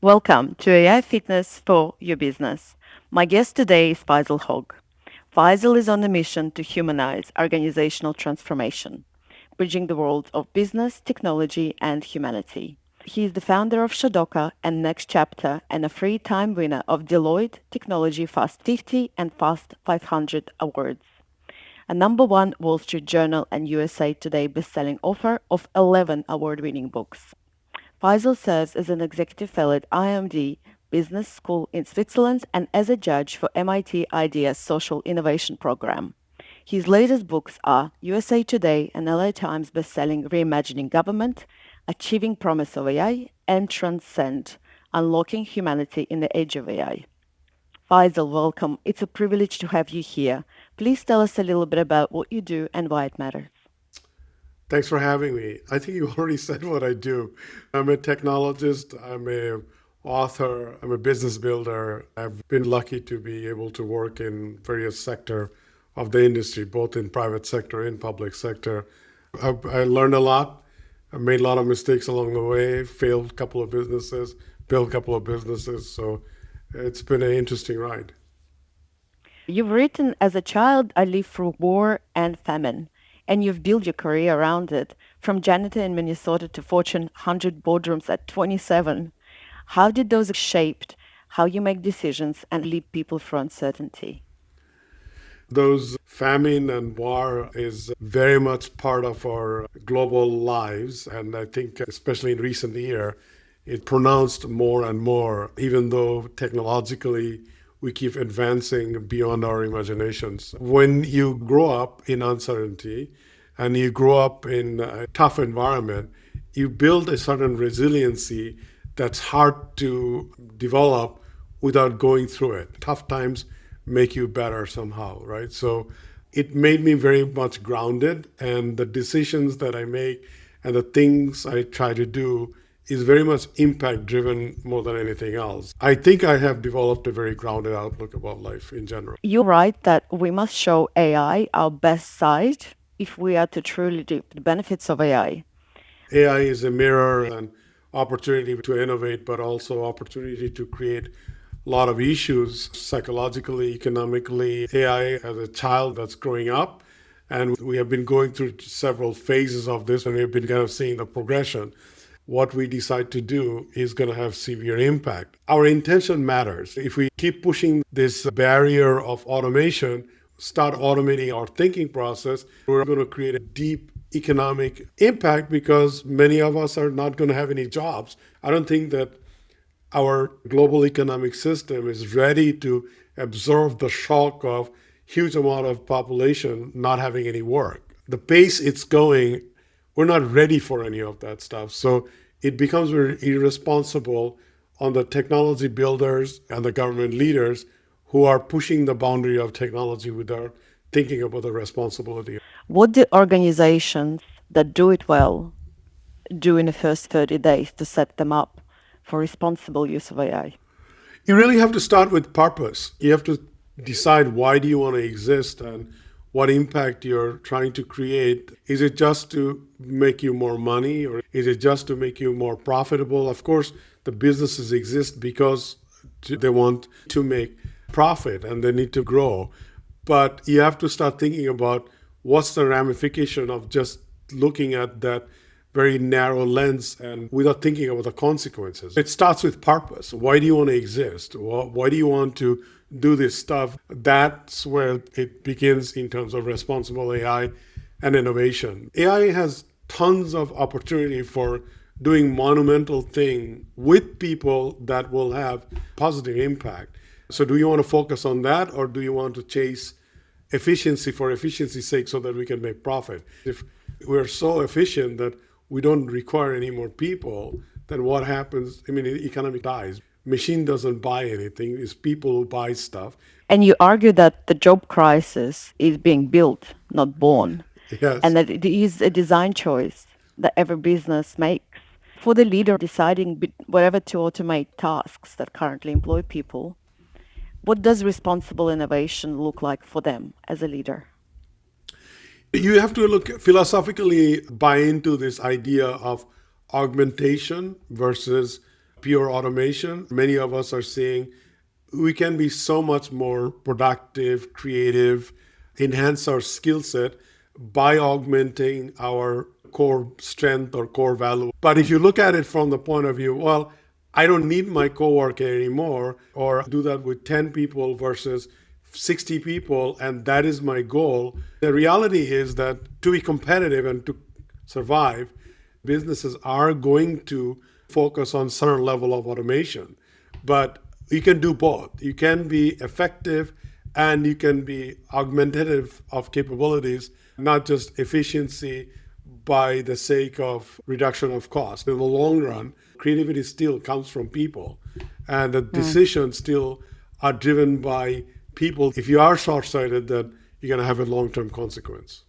Welcome to AI Fitness for Your Business. My guest today is Faisal Hoque. Faisal is on a mission to humanize organizational transformation, bridging the worlds of business, technology, and humanity. He is the founder of Shadoka and Next Chapter and a three-time winner of Deloitte Technology Fast 50 and Fast 500 awards. A number one Wall Street Journal and USA Today bestselling author of 11 award-winning books. Faisal serves as an executive fellow at IMD Business School in Switzerland and as a judge for MIT Ideas Social Innovation Program. His latest books are USA Today and LA Times bestselling Reimagining Government, Achieving Promise of AI, and Transcend, Unlocking Humanity in the Age of AI. Faisal, welcome. It's a privilege to have you here. Please tell us a little bit about what you do and why it matters. Thanks for having me. I think you already said what I do. I'm a technologist, I'm a author, I'm a business builder. I've been lucky to be able to work in various sector of the industry, both in private sector and public sector. I learned a lot. I made a lot of mistakes along the way, failed a couple of businesses, built a couple of businesses. So it's been an interesting ride. You've written, as a child, I lived through war and famine, and you've built your career around it, from janitor in Minnesota to Fortune 100 boardrooms at 27. How did those shaped how you make decisions and lead people through uncertainty? Those famine and war is very much part of our global lives. And I think, especially in recent year, it pronounced more and more, even though technologically we keep advancing beyond our imaginations. When you grow up in uncertainty and you grow up in a tough environment, you build a certain resiliency that's hard to develop without going through it. Tough times make you better somehow, right? So it made me very much grounded, and the decisions that I make and the things I try to do is very much impact driven more than anything else. I think I have developed a very grounded outlook about life in general. You're right that we must show AI our best side if we are to truly reap the benefits of AI. AI is a mirror and opportunity to innovate, but also opportunity to create a lot of issues psychologically, economically. AI as a child that's growing up, and we have been going through several phases of this, and we've been kind of seeing the progression. What we decide to do is going to have severe impact. Our intention matters. If we keep pushing this barrier of automation, start automating our thinking process, we're going to create a deep economic impact because many of us are not going to have any jobs. I don't think that our global economic system is ready to absorb the shock of huge amount of population not having any work. The pace it's going, we're not ready for any of that stuff. So it becomes very irresponsible on the technology builders and the government leaders who are pushing the boundary of technology without thinking about the responsibility. What do organizations that do it well do in the first 30 days to set them up for responsible use of AI? You really have to start with purpose. You have to decide why do you want to exist and what impact you're trying to create. Is it just to make you more money, or is it just to make you more profitable? Of course, the businesses exist because they want to make profit and they need to grow. But you have to start thinking about what's the ramification of just looking at that very narrow lens and without thinking about the consequences. It starts with purpose. Why do you want to exist? Why do you want to do this stuff? That's where it begins in terms of responsible AI and innovation. AI has tons of opportunity for doing monumental thing with people that will have positive impact. So do you want to focus on that, or do you want to chase efficiency for efficiency's sake so that we can make profit? If we're so efficient that we don't require any more people, then what happens? I mean, the economy dies. Machine doesn't buy anything. It's people who buy stuff. And you argue that the job crisis is being built, not born, and Yes. that it is a design choice that every business makes. For the leader deciding whatever to automate tasks that currently employ people, what does responsible innovation look like for them as a leader? You have to look philosophically buy into this idea of augmentation versus pure automation. Many of us are seeing we can be so much more productive, creative, enhance our skill set by augmenting our core strength or core value. But if you look at it from the point of view, well, I don't need my coworker anymore, or do that with 10 people versus 60 people, and that is my goal. The reality is that to be competitive and to survive, businesses are going to focus on certain level of automation. But you can do both. You can be effective and you can be augmentative of capabilities, not just efficiency by the sake of reduction of cost. In the long run, creativity still comes from people, and the decisions still are driven by people. If you are short-sighted, then you're going to have a long-term consequence.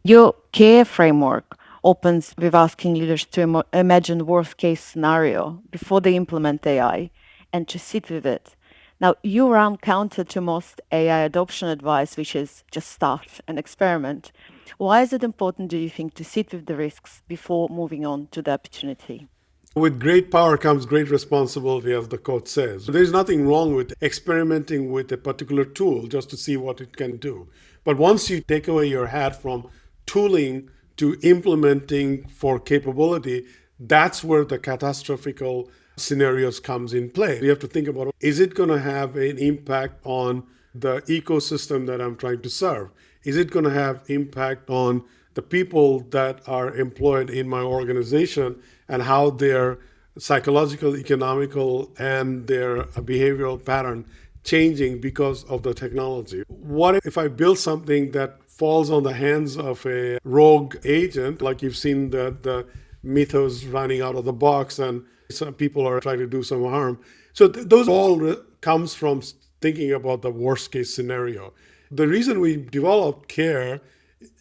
Your care framework opens with asking leaders to imagine worst case scenario before they implement AI and to sit with it. Now, you run counter to most AI adoption advice, which is just start and experiment. Why is it important, do you think, to sit with the risks before moving on to the opportunity? With great power comes great responsibility, as the quote says. There's nothing wrong with experimenting with a particular tool just to see what it can do. But once you take away your hat from tooling to implementing for capability, that's where the catastrophical scenarios comes in play. You have to think about, is it going to have an impact on the ecosystem that I'm trying to serve? Is it going to have impact on the people that are employed in my organization and how their psychological, economical, and their behavioral pattern changing because of the technology? What if I build something that falls on the hands of a rogue agent, like you've seen the mythos running out of the box and some people are trying to do some harm? So those all comes from thinking about the worst case scenario. The reason we developed CARE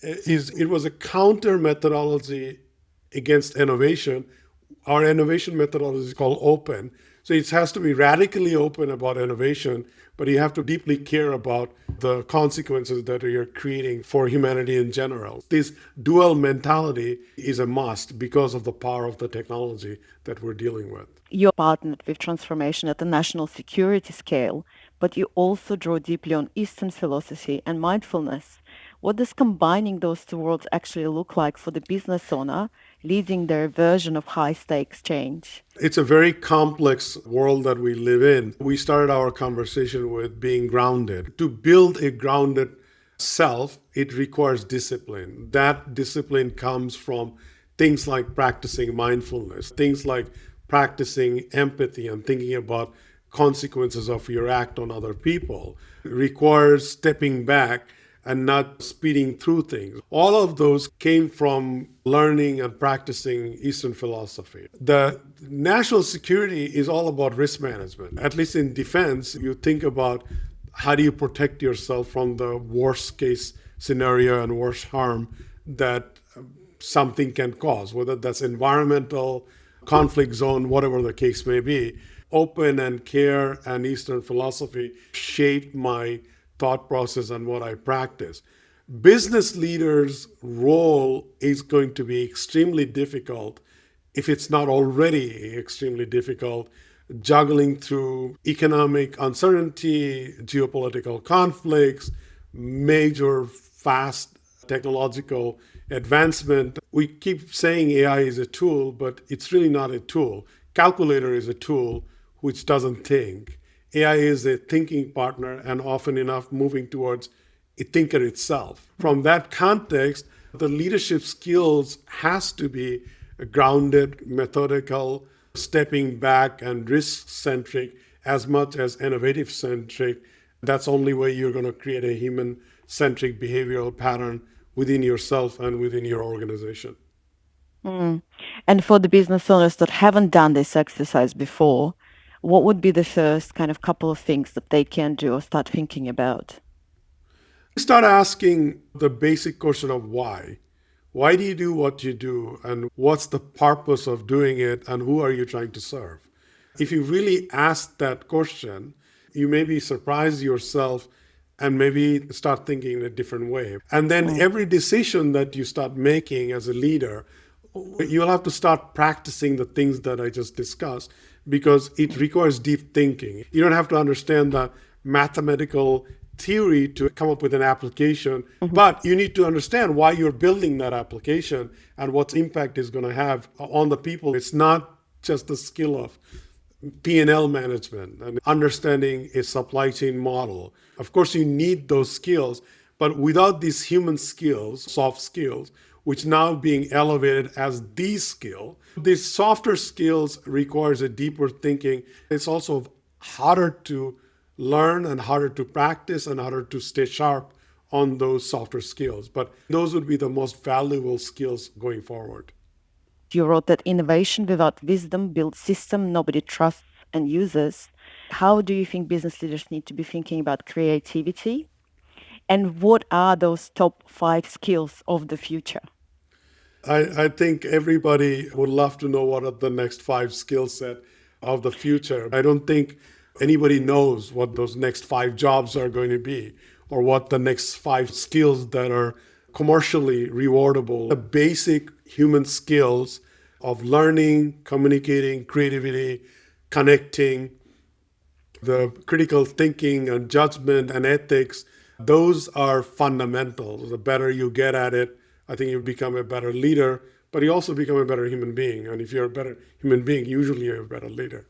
is it was a counter methodology against innovation. Our innovation methodology is called open. So it has to be radically open about innovation, but you have to deeply care about the consequences that you're creating for humanity in general. This dual mentality is a must because of the power of the technology that we're dealing with. You're partnered with transformation at the national security scale, but you also draw deeply on Eastern philosophy and mindfulness. What does combining those two worlds actually look like for the business owner leading their version of high stakes change? It's a very complex world that we live in. We started our conversation with being grounded. To build a grounded self, it requires discipline. That discipline comes from things like practicing mindfulness, things like practicing empathy and thinking about consequences of your act on other people. It requires stepping back and not speeding through things. All of those came from learning and practicing Eastern philosophy. The national security is all about risk management. At least in defense, you think about how do you protect yourself from the worst case scenario and worst harm that something can cause, whether that's environmental, conflict zone, whatever the case may be. Open and care and Eastern philosophy shaped my thought process and what I practice. Business leaders' role is going to be extremely difficult, if it's not already extremely difficult, juggling through economic uncertainty, geopolitical conflicts, major, fast technological advancement. We keep saying AI is a tool, but it's really not a tool. Calculator is a tool which doesn't think. AI is a thinking partner and often enough moving towards a thinker itself. From that context, the leadership skills has to be grounded, methodical, stepping back and risk-centric as much as innovative-centric. That's the only way you're going to create a human-centric behavioral pattern within yourself and within your organization. And for the business owners that haven't done this exercise before, what would be the first kind of couple of things that they can do or start thinking about? Start asking the basic question of why. Why do you do what you do? And what's the purpose of doing it? And who are you trying to serve? If you really ask that question, you maybe surprise yourself and maybe start thinking in a different way. And then every decision that you start making as a leader, You'll have to start practicing the things that I just discussed because it requires deep thinking. You don't have to understand the mathematical theory to come up with an application, but you need to understand why you're building that application and what impact is going to have on the people. It's not just the skill of P&L management and understanding a supply chain model. Of course, you need those skills, but without these human skills, soft skills, which now being elevated as the skill, these softer skills requires a deeper thinking. It's also harder to learn and harder to practice and harder to stay sharp on those softer skills. But those would be the most valuable skills going forward. You wrote that innovation without wisdom builds system nobody trusts and uses. How do you think business leaders need to be thinking about creativity? And what are those top 5 skills of the future? I think everybody would love to know what are the next 5 skill set of the future. I don't think anybody knows what those next 5 jobs are going to be or what the next 5 skills that are commercially rewardable. The basic human skills of learning, communicating, creativity, connecting, the critical thinking and judgment and ethics, those are fundamental. The better you get at it, I think you become a better leader, but you also become a better human being. And if you're a better human being, usually you're a better leader.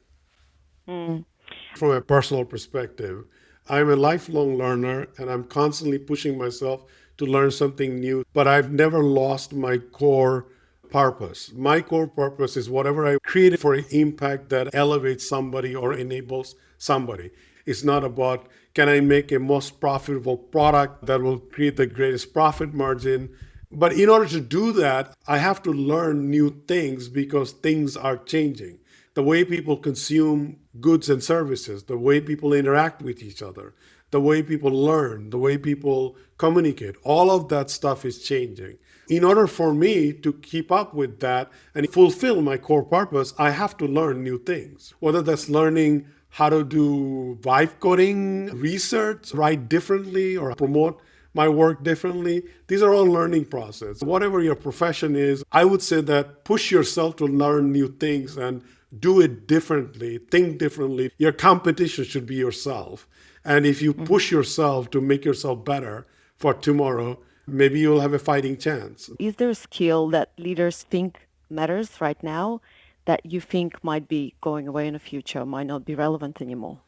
From a personal perspective, I'm a lifelong learner and I'm constantly pushing myself to learn something new, but I've never lost my core purpose. My core purpose is whatever I create for an impact that elevates somebody or enables somebody. It's not about can I make a most profitable product that will create the greatest profit margin. But in order to do that, I have to learn new things because things are changing. The way people consume goods and services, the way people interact with each other, the way people learn, the way people communicate, all of that stuff is changing. In order for me to keep up with that and fulfill my core purpose, I have to learn new things. Whether that's learning how to do vibe coding, research, write differently, or promote my work differently. These are all learning process. Whatever your profession is, I would say that push yourself to learn new things and do it differently, think differently. Your competition should be yourself. And if you push yourself to make yourself better for tomorrow, maybe you'll have a fighting chance. Is there a skill that leaders think matters right now that you think might be going away in the future, might not be relevant anymore?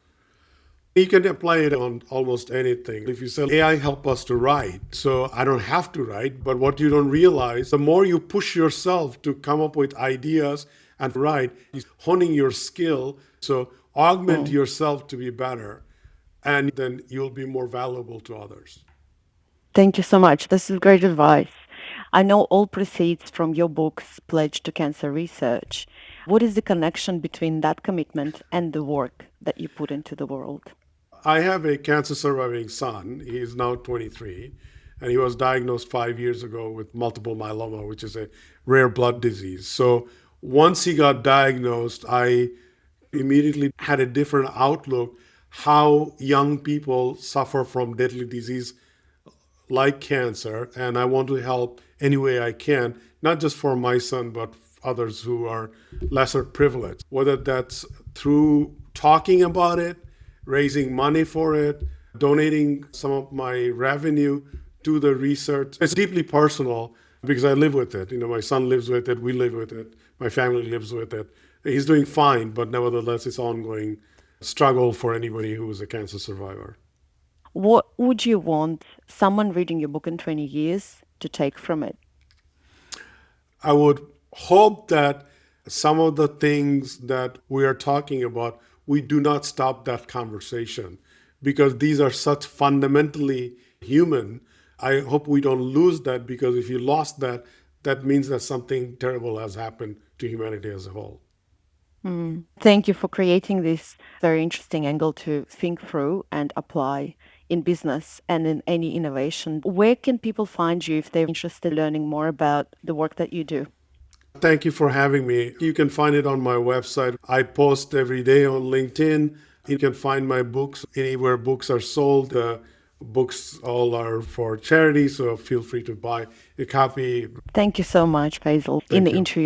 You can apply it on almost anything. If you say AI help us to write, so I don't have to write, but what you don't realize, the more you push yourself to come up with ideas and write, is honing your skill. So augment yourself to be better, and then you'll be more valuable to others. Thank you so much. This is great advice. I know all proceeds from your books pledged to cancer research. What is the connection between that commitment and the work that you put into the world? I have a cancer surviving son. He is now 23, and he was diagnosed 5 years ago with multiple myeloma, which is a rare blood disease. So once he got diagnosed, I immediately had a different outlook how young people suffer from deadly disease like cancer, and I want to help any way I can, not just for my son, but others who are lesser privileged, whether that's through talking about it, raising money for it, donating some of my revenue to the research. It's deeply personal because I live with it. You know, my son lives with it, we live with it, my family lives with it. He's doing fine, but nevertheless, it's ongoing struggle for anybody who is a cancer survivor. What would you want someone reading your book in 20 years to take from it? I would hope that some of the things that we are talking about, we do not stop that conversation because these are such fundamentally human. I hope we don't lose that because if you lost that, that means that something terrible has happened to humanity as a whole. Thank you for creating this very interesting angle to think through and apply in business and in any innovation. Where can people find you if they're interested in learning more about the work that you do? Thank you for having me. You can find it on my website. I post every day on LinkedIn. You can find my books anywhere books are sold. Books all are for charity, so feel free to buy a copy. Thank you so much, Faisal. In Thank the you. interview,